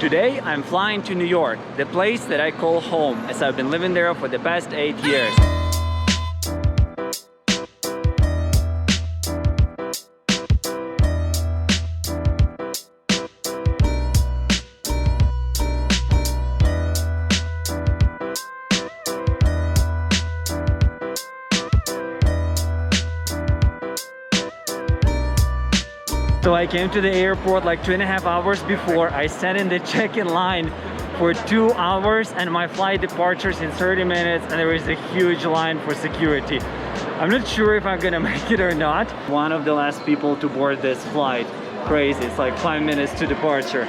Today I'm flying to New York, the place that I call home, as I've been living there for the past 8 years. So I came to the airport like 2.5 hours before. I sat in the check-in line for 2 hours and my flight departures in 30 minutes and there is a huge line for security. I'm not sure if I'm gonna make it or not. One of the last people to board this flight. Crazy, it's like 5 minutes to departure.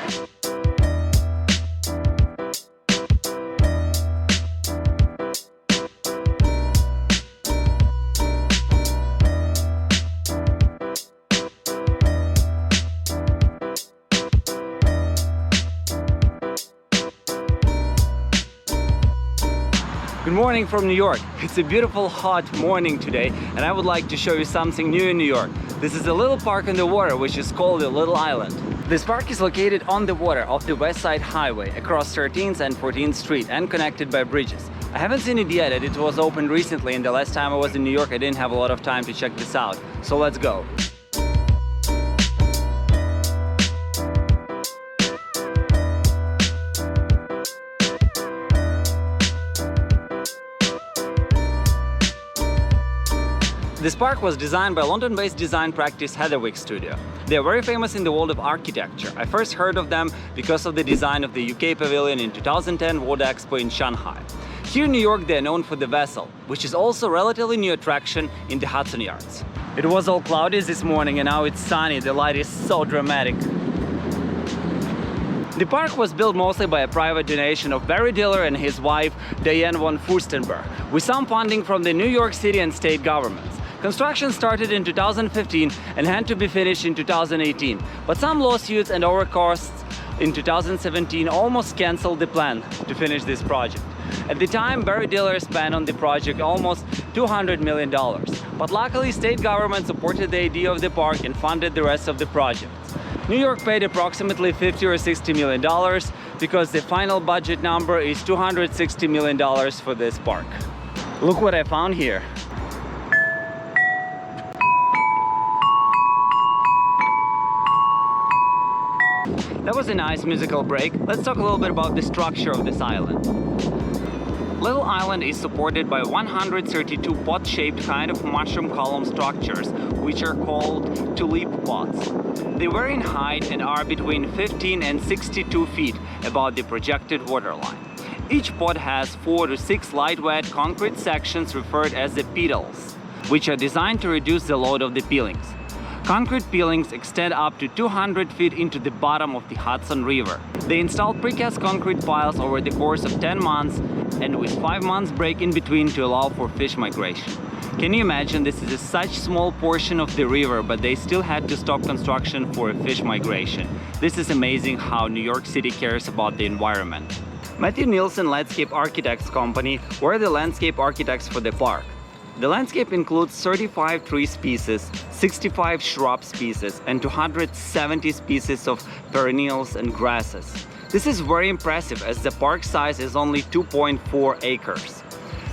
Good morning from New York. It's a beautiful hot morning today and I would like to show you something new in New York. This is a little park on the water which is called the Little Island. This park is located on the water of the West Side Highway across 13th and 14th Street and connected by bridges. I haven't seen it yet and it was opened recently, and the last time I was in New York I didn't have a lot of time to check this out. So let's go. This park was designed by London-based design practice Heatherwick Studio. They are very famous in the world of architecture. I first heard of them because of the design of the UK pavilion in 2010 World Expo in Shanghai. Here in New York they are known for the vessel, which is also a relatively new attraction in the Hudson Yards. It was all cloudy this morning and now it's sunny. The light is so dramatic. The park was built mostly by a private donation of Barry Diller and his wife Diane von Furstenberg, with some funding from the New York City and state governments. Construction started in 2015 and had to be finished in 2018, but some lawsuits and overcosts in 2017 almost cancelled the plan to finish this project. At the time, Barry Diller spent on the project almost $200 million, but luckily state government supported the idea of the park and funded the rest of the project. New York paid approximately $50 or $60 million because the final budget number is $260 million for this park. Look what I found here. That was a nice musical break. Let's talk a little bit about the structure of this island. Little Island is supported by 132 pot-shaped kind of mushroom column structures, which are called tulip pots. They vary in height and are between 15 and 62 feet above the projected waterline. Each pot has 4 to 6 lightweight concrete sections referred as the petals, which are designed to reduce the load of the pilings. Concrete pilings extend up to 200 feet into the bottom of the Hudson River. They installed precast concrete piles over the course of 10 months and with 5 months break in between to allow for fish migration. Can you imagine, this is such small portion of the river, but they still had to stop construction for a fish migration. This is amazing how New York City cares about the environment. Matthew Nielsen Landscape Architects Company were the landscape architects for the park. The landscape includes 35 tree species, 65 shrub species, and 270 species of perennials and grasses. This is very impressive as the park size is only 2.4 acres.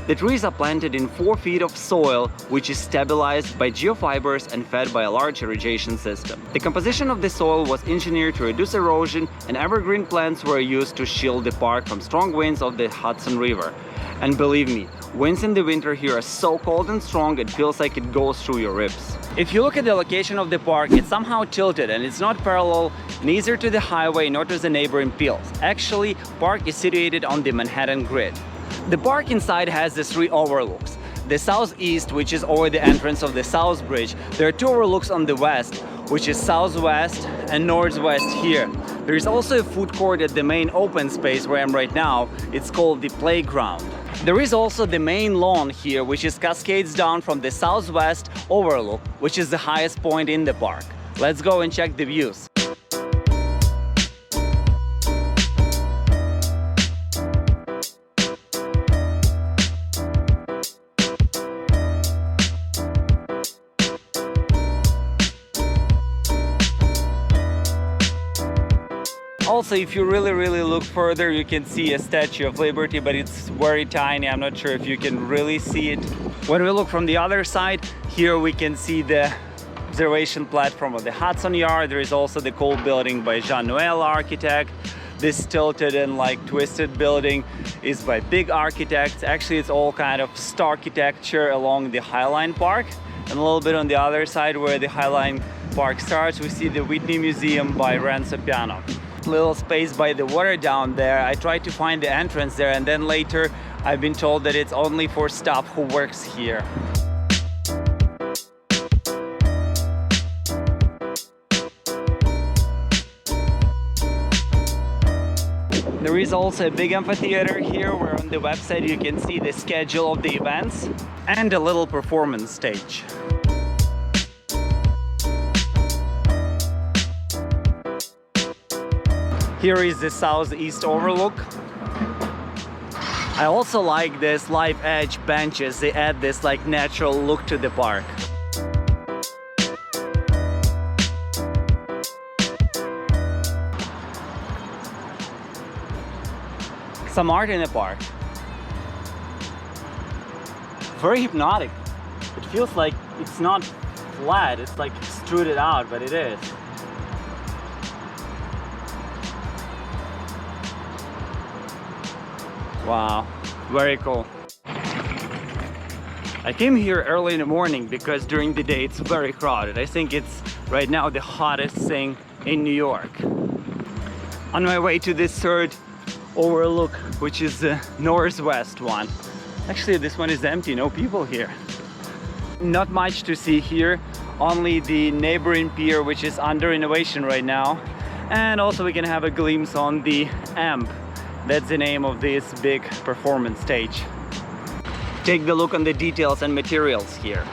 The trees are planted in 4 feet of soil, which is stabilized by geofibers and fed by a large irrigation system. The composition of the soil was engineered to reduce erosion, and evergreen plants were used to shield the park from strong winds of the Hudson River. And believe me, winds in the winter here are so cold and strong it feels like it goes through your ribs. If you look at the location of the park, it's somehow tilted and it's not parallel neither to the highway nor to the neighboring pills. Actually, park is situated on the Manhattan grid. The park inside has the 3 overlooks. The southeast, which is over the entrance of the South Bridge. There are 2 overlooks on the west, which is southwest and northwest here. There is also a food court at the main open space where I am right now. It's called the playground. There is also the main lawn here, which is cascades down from the southwest overlook, which is the highest point in the park. Let's go and check the views. also, if you really look further, you can see a Statue of Liberty, but it's very tiny. I'm not sure if you can really see it. When we look from the other side, here we can see the observation platform of the Hudson Yard. There is also the cool building by Jean Nouvel architect. This tilted and like twisted building is by big architects. Actually, it's all kind of star architecture along the Highline Park. And a little bit on the other side where the Highline Park starts, we see the Whitney Museum by Renzo Piano. Little space by the water down there. I tried to find the entrance there, and then later I've been told that it's only for staff who works here. There is also a big amphitheater here where on the website you can see the schedule of the events and a little performance stage. Here is the southeast overlook. I also like this live edge benches. They add this like natural look to the park. Some art in the park. Very hypnotic. It feels like it's not flat, it's like extruded out, but it is. Wow, very cool. I came here early in the morning because during the day it's very crowded. I think it's right now the hottest thing in New York. On my way to this third Overlook, which is the northwest one. Actually, this one is empty, no people here. Not much to see here, only the neighboring pier, which is under renovation right now. And also we can have a glimpse on the AMP. That's the name of this big performance stage. Take the look on the details and materials here.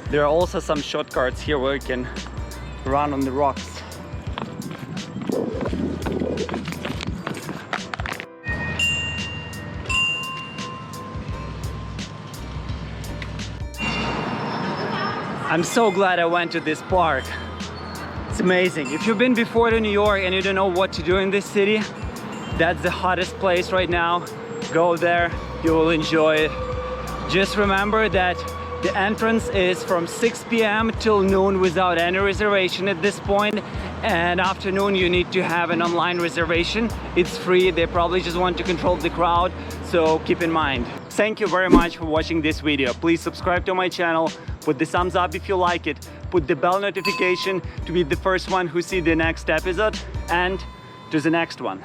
There are also some shortcuts here where you can run on the rocks. I'm so glad I went to this park. It's amazing. If you've been before to New York and you don't know what to do in this city, that's the hottest place right now. Go there, you will enjoy it. Just remember that the entrance is from 6 p.m. till noon without any reservation at this point. And after noon you need to have an online reservation. It's free. They probably just want to control the crowd, so keep in mind. Thank you very much for watching this video. Please subscribe to my channel, put the thumbs up if you like it, put the bell notification to be the first one who see the next episode, and to the next one.